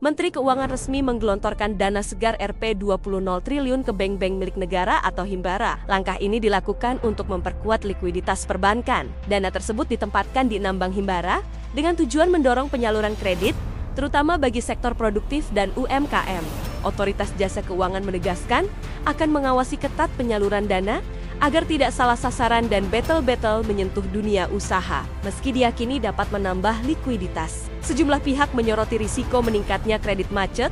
Menteri Keuangan resmi menggelontorkan dana segar Rp20 triliun ke bank-bank milik negara atau Himbara. Langkah ini dilakukan untuk memperkuat likuiditas perbankan. Dana tersebut ditempatkan di 6 bank Himbara dengan tujuan mendorong penyaluran kredit, terutama bagi sektor produktif dan UMKM. Otoritas Jasa Keuangan menegaskan akan mengawasi ketat penyaluran dana agar tidak salah sasaran dan betel-betel menyentuh dunia usaha, meski diyakini dapat menambah likuiditas. Sejumlah pihak menyoroti risiko meningkatnya kredit macet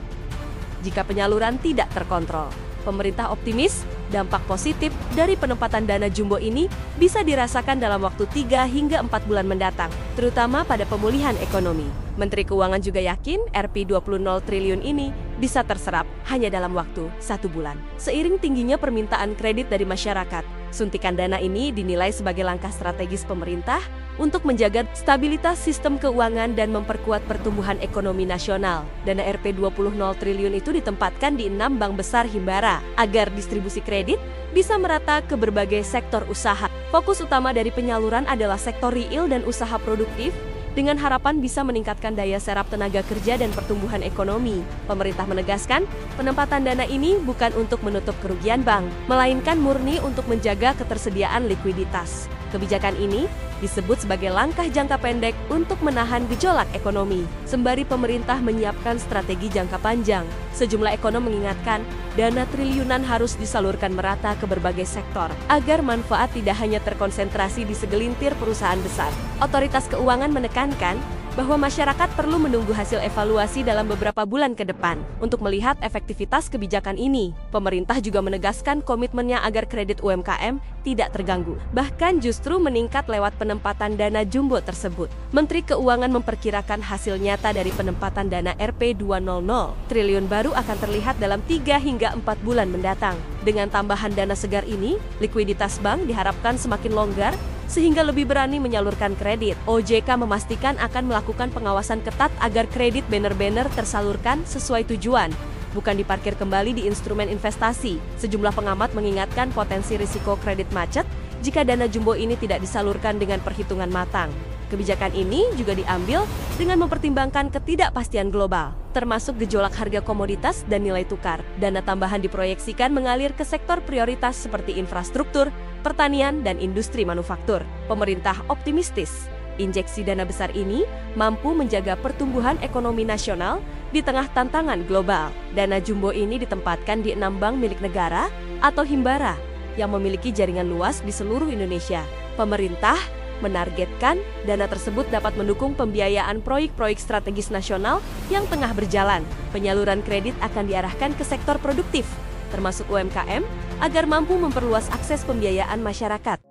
jika penyaluran tidak terkontrol. Pemerintah optimis dampak positif dari penempatan dana jumbo ini bisa dirasakan dalam waktu 3 hingga 4 bulan mendatang, terutama pada pemulihan ekonomi. Menteri Keuangan juga yakin Rp20 triliun ini bisa terserap hanya dalam waktu 1 bulan. Seiring tingginya permintaan kredit dari masyarakat, suntikan dana ini dinilai sebagai langkah strategis pemerintah untuk menjaga stabilitas sistem keuangan dan memperkuat pertumbuhan ekonomi nasional. Dana Rp20 triliun itu ditempatkan di 6 bank besar Himbara agar distribusi kredit bisa merata ke berbagai sektor usaha. Fokus utama dari penyaluran adalah sektor real dan usaha produktif, dengan harapan bisa meningkatkan daya serap tenaga kerja dan pertumbuhan ekonomi. Pemerintah menegaskan, penempatan dana ini bukan untuk menutup kerugian bank, melainkan murni untuk menjaga ketersediaan likuiditas. Kebijakan ini disebut sebagai langkah jangka pendek untuk menahan gejolak ekonomi, sembari pemerintah menyiapkan strategi jangka panjang. Sejumlah ekonom mengingatkan, dana triliunan harus disalurkan merata ke berbagai sektor, agar manfaat tidak hanya terkonsentrasi di segelintir perusahaan besar. Otoritas keuangan menekankan bahwa masyarakat perlu menunggu hasil evaluasi dalam beberapa bulan ke depan untuk melihat efektivitas kebijakan ini. Pemerintah juga menegaskan komitmennya agar kredit UMKM tidak terganggu, bahkan justru meningkat lewat penempatan dana jumbo tersebut. Menteri Keuangan memperkirakan hasil nyata dari penempatan dana Rp200 triliun baru akan terlihat dalam 3 hingga 4 bulan mendatang. Dengan tambahan dana segar ini, likuiditas bank diharapkan semakin longgar sehingga lebih berani menyalurkan kredit. OJK memastikan akan melakukan pengawasan ketat agar kredit benar-benar tersalurkan sesuai tujuan, bukan diparkir kembali di instrumen investasi. Sejumlah pengamat mengingatkan potensi risiko kredit macet jika dana jumbo ini tidak disalurkan dengan perhitungan matang. Kebijakan ini juga diambil dengan mempertimbangkan ketidakpastian global, termasuk gejolak harga komoditas dan nilai tukar. Dana tambahan diproyeksikan mengalir ke sektor prioritas seperti infrastruktur, pertanian, dan industri manufaktur. Pemerintah optimistis, injeksi dana besar ini mampu menjaga pertumbuhan ekonomi nasional di tengah tantangan global. Dana jumbo ini ditempatkan di 6 bank milik negara atau Himbara yang memiliki jaringan luas di seluruh Indonesia. Pemerintah menargetkan dana tersebut dapat mendukung pembiayaan proyek-proyek strategis nasional yang tengah berjalan. Penyaluran kredit akan diarahkan ke sektor produktif, termasuk UMKM, agar mampu memperluas akses pembiayaan masyarakat.